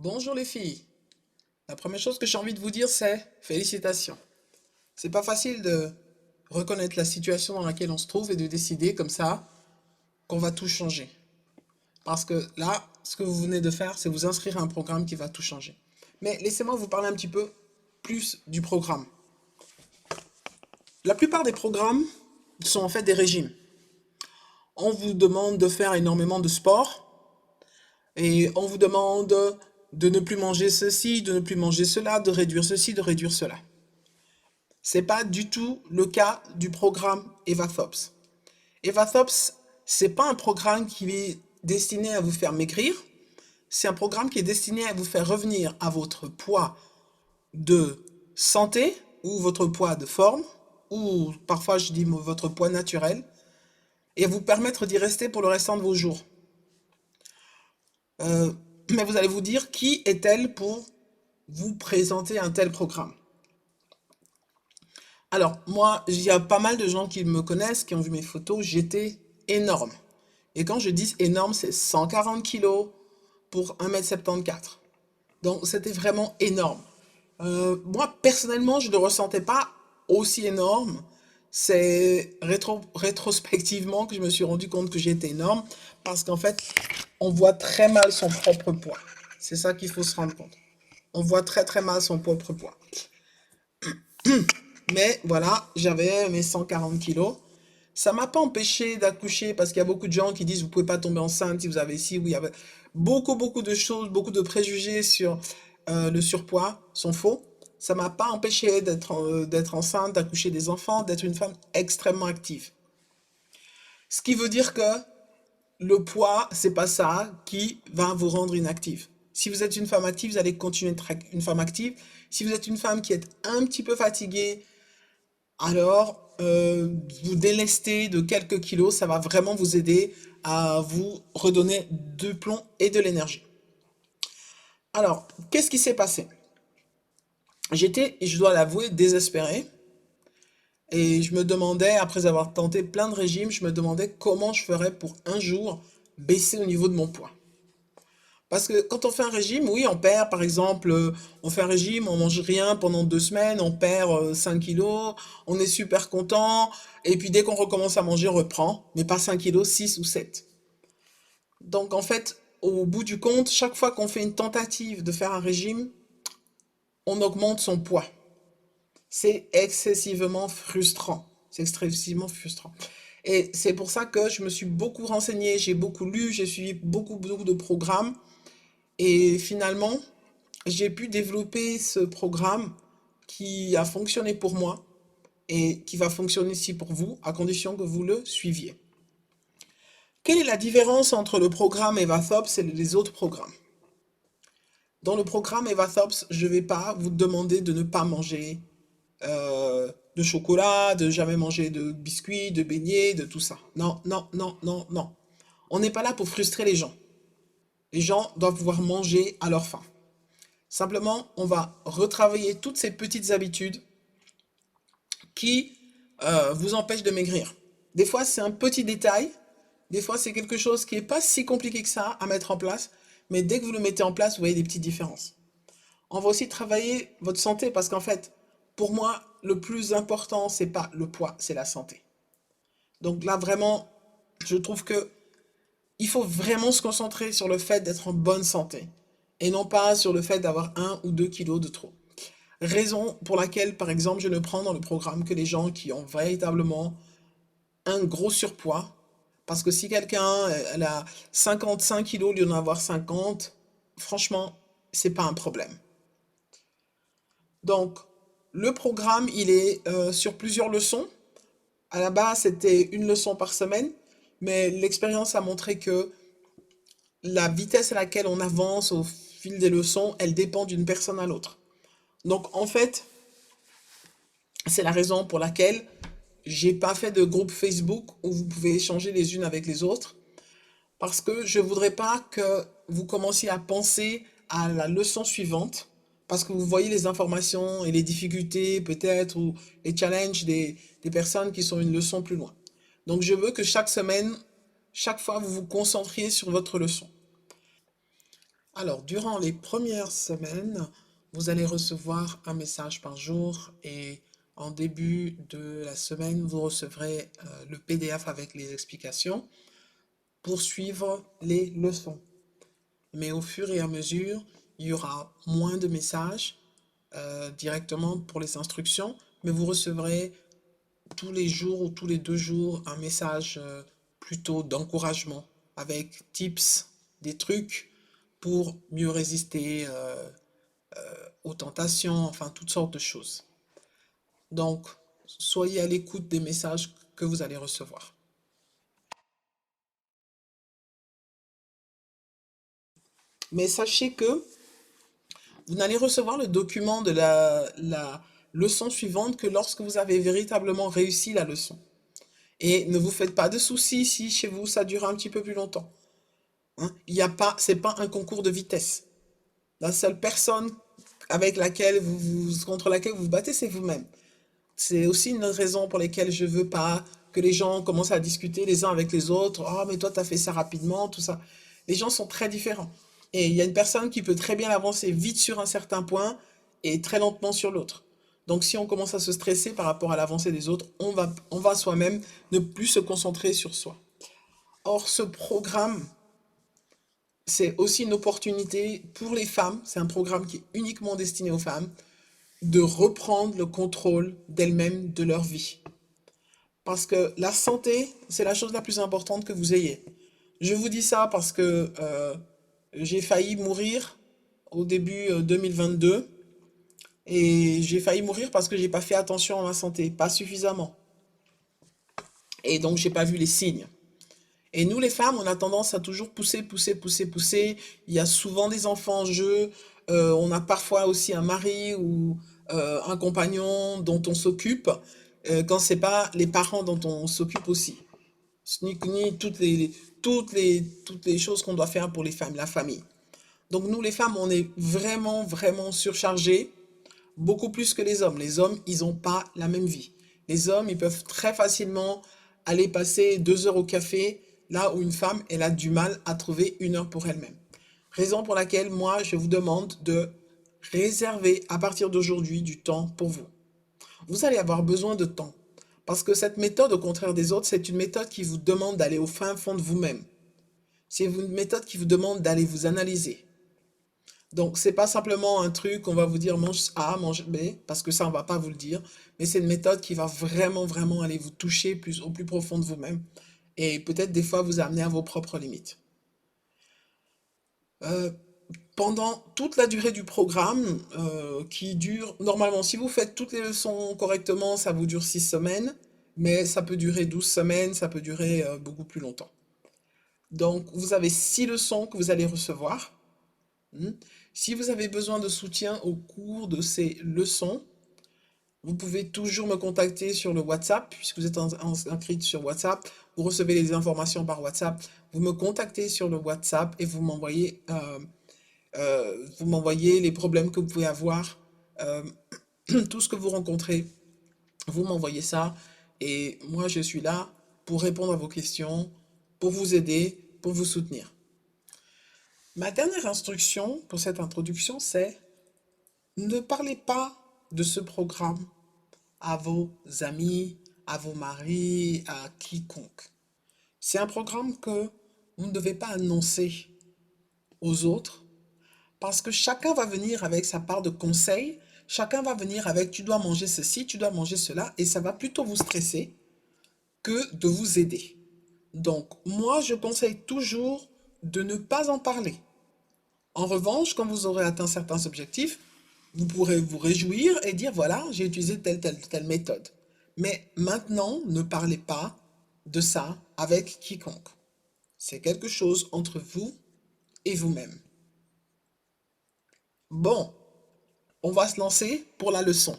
Bonjour les filles. La première chose que j'ai envie de vous dire, c'est félicitations. C'est pas facile de reconnaître la situation dans laquelle on se trouve et de décider comme ça qu'on va tout changer. Parce que là, ce que vous venez de faire, c'est vous inscrire à un programme qui va tout changer. Mais laissez-moi vous parler un petit peu plus du programme. La plupart des programmes sont en fait des régimes. On vous demande de faire énormément de sport et on vous demande de ne plus manger ceci, de ne plus manger cela, de réduire ceci, de réduire cela. C'est pas du tout le cas du programme EvaThops. EvaThops, c'est pas un programme qui est destiné à vous faire maigrir, c'est un programme qui est destiné à vous faire revenir à votre poids de santé ou votre poids de forme, ou parfois je dis votre poids naturel, et à vous permettre d'y rester pour le restant de vos jours. Euh, mais vous allez vous dire, qui est-elle pour vous présenter un tel programme? Alors, moi, il y a pas mal de gens qui me connaissent, qui ont vu mes photos, j'étais énorme. Et quand je dis énorme, c'est 140 kilos pour 1,74 m. Donc, c'était vraiment énorme. Moi, personnellement, je ne le ressentais pas aussi énorme. C'est rétrospectivement que je me suis rendu compte que j'étais énorme parce qu'en fait, on voit très mal son propre poids. C'est ça qu'il faut se rendre compte. On voit très très mal son propre poids. Mais voilà, j'avais mes 140 kilos. Ça m'a pas empêché d'accoucher parce qu'il y a beaucoup de gens qui disent vous pouvez pas tomber enceinte si vous avez ci ou il y avait beaucoup de choses, beaucoup de préjugés sur le surpoids sont faux. Ça m'a pas empêché d'être enceinte, d'accoucher des enfants, d'être une femme extrêmement active. Ce qui veut dire que le poids, c'est pas ça qui va vous rendre inactive. Si vous êtes une femme active, vous allez continuer d'être une femme active. Si vous êtes une femme qui est un petit peu fatiguée, alors vous délester de quelques kilos, ça va vraiment vous aider à vous redonner du plomb et de l'énergie. Alors, qu'est-ce qui s'est passé? J'étais, je dois l'avouer, désespéré. Et je me demandais, après avoir tenté plein de régimes, je me demandais comment je ferais pour un jour baisser au niveau de mon poids. Parce que quand on fait un régime, oui, on perd, par exemple, on fait un régime, on mange rien pendant 2 semaines, on perd 5 kilos, on est super content, et puis dès qu'on recommence à manger, on reprend, mais pas 5 kilos, 6 ou 7. Donc en fait, au bout du compte, chaque fois qu'on fait une tentative de faire un régime, on augmente son poids. C'est excessivement frustrant. C'est excessivement frustrant. Et c'est pour ça que je me suis beaucoup renseignée, j'ai beaucoup lu, j'ai suivi beaucoup de programmes. Et finalement, j'ai pu développer ce programme qui a fonctionné pour moi et qui va fonctionner aussi pour vous, à condition que vous le suiviez. Quelle est la différence entre le programme EvaThops et les autres programmes? Dans le programme EvaThops, je ne vais pas vous demander de ne pas manger de chocolat, de jamais manger de biscuits, de beignets, de tout ça. Non, non, non, non, non. On n'est pas là pour frustrer les gens. Les gens doivent pouvoir manger à leur faim. Simplement, on va retravailler toutes ces petites habitudes qui vous empêchent de maigrir. Des fois, c'est un petit détail. Des fois, c'est quelque chose qui n'est pas si compliqué que ça à mettre en place. Mais dès que vous le mettez en place, vous voyez des petites différences. On va aussi travailler votre santé parce qu'en fait, pour moi, le plus important, c'est pas le poids, c'est la santé. Donc là, vraiment, je trouve que il faut vraiment se concentrer sur le fait d'être en bonne santé et non pas sur le fait d'avoir 1 ou 2 kilos de trop. Raison pour laquelle, par exemple, je ne prends dans le programme que les gens qui ont véritablement un gros surpoids. Parce que si quelqu'un elle a 55 kilos au lieu d'en avoir 50, franchement, c'est pas un problème. Donc, le programme, il est sur plusieurs leçons. À la base, c'était une leçon par semaine, mais l'expérience a montré que la vitesse à laquelle on avance au fil des leçons, elle dépend d'une personne à l'autre. Donc, en fait, c'est la raison pour laquelle j'ai pas fait de groupe Facebook où vous pouvez échanger les unes avec les autres, parce que je voudrais pas que vous commenciez à penser à la leçon suivante, parce que vous voyez les informations et les difficultés peut-être, ou les challenges des personnes qui sont une leçon plus loin. Donc je veux que chaque semaine, chaque fois, vous vous concentriez sur votre leçon. Alors, durant les premières semaines, vous allez recevoir un message par jour et en début de la semaine, vous recevrez le PDF avec les explications pour suivre les leçons. Mais au fur et à mesure, il y aura moins de messages directement pour les instructions, mais vous recevrez tous les jours ou tous les 2 jours un message plutôt d'encouragement avec tips, des trucs pour mieux résister aux tentations, enfin toutes sortes de choses. Donc, soyez à l'écoute des messages que vous allez recevoir. Mais sachez que vous n'allez recevoir le document de la leçon suivante que lorsque vous avez véritablement réussi la leçon. Et ne vous faites pas de soucis si chez vous ça dure un petit peu plus longtemps. Hein. Il y a pas, c'est pas un concours de vitesse. La seule personne avec laquelle contre laquelle vous vous battez, c'est vous-même. C'est aussi une raison pour laquelle je veux pas que les gens commencent à discuter les uns avec les autres. Oh, mais toi, tu as fait ça rapidement, tout ça. Les gens sont très différents. Et il y a une personne qui peut très bien avancer vite sur un certain point et très lentement sur l'autre. Donc, si on commence à se stresser par rapport à l'avancée des autres, on va soi-même ne plus se concentrer sur soi. Or, ce programme, c'est aussi une opportunité pour les femmes. C'est un programme qui est uniquement destiné aux femmes de reprendre le contrôle d'elles-mêmes, de leur vie. Parce que la santé, c'est la chose la plus importante que vous ayez. Je vous dis ça parce que j'ai failli mourir au début 2022 et j'ai failli mourir parce que j'ai pas fait attention à ma santé, pas suffisamment. Et donc j'ai pas vu les signes. Et nous les femmes, on a tendance à toujours pousser, pousser, pousser, pousser. Il y a souvent des enfants en jeu. On a parfois aussi un mari ou un compagnon dont on s'occupe quand c'est pas les parents dont on s'occupe aussi. Ni toutes les choses qu'on doit faire pour les femmes, la famille. Donc nous, les femmes, on est vraiment, vraiment surchargées, beaucoup plus que les hommes. Les hommes, ils n'ont pas la même vie. Les hommes, ils peuvent très facilement aller passer 2 heures au café, là où une femme, elle a du mal à trouver 1 heure pour elle-même. Raison pour laquelle, moi, je vous demande de réserver à partir d'aujourd'hui du temps pour vous. Vous allez avoir besoin de temps. Parce que cette méthode, au contraire des autres, c'est une méthode qui vous demande d'aller au fin fond de vous-même. C'est une méthode qui vous demande d'aller vous analyser. Donc, c'est pas simplement un truc qu'on va vous dire mange A, mange B, parce que ça, on va pas vous le dire. Mais c'est une méthode qui va vraiment, vraiment aller vous toucher au plus profond de vous-même. Et peut-être des fois vous amener à vos propres limites. Euh, Pendant toute la durée du programme, qui dure, normalement, si vous faites toutes les leçons correctement, ça vous dure 6 semaines, mais ça peut durer 12 semaines, ça peut durer beaucoup plus longtemps. Donc, vous avez 6 leçons que vous allez recevoir. Hmm. Si vous avez besoin de soutien au cours de ces leçons, vous pouvez toujours me contacter sur le WhatsApp, puisque vous êtes inscrit sur WhatsApp. Vous recevez les informations par WhatsApp. Vous me contactez sur le WhatsApp et vous m'envoyez les problèmes que vous pouvez avoir, euh, tout ce que vous rencontrez. Vous m'envoyez ça et moi je suis là pour répondre à vos questions, pour vous aider, pour vous soutenir. Ma dernière instruction pour cette introduction, c'est ne parlez pas de ce programme à vos amis, à vos maris, à quiconque. C'est un programme que vous ne devez pas annoncer aux autres parce que chacun va venir avec sa part de conseils, chacun va venir avec tu dois manger ceci, tu dois manger cela, et ça va plutôt vous stresser que de vous aider. Donc, moi, je conseille toujours de ne pas en parler. En revanche, quand vous aurez atteint certains objectifs, vous pourrez vous réjouir et dire, voilà, j'ai utilisé telle, telle, telle méthode. Mais maintenant, ne parlez pas de ça avec quiconque. C'est quelque chose entre vous et vous-même. Bon, on va se lancer pour la leçon.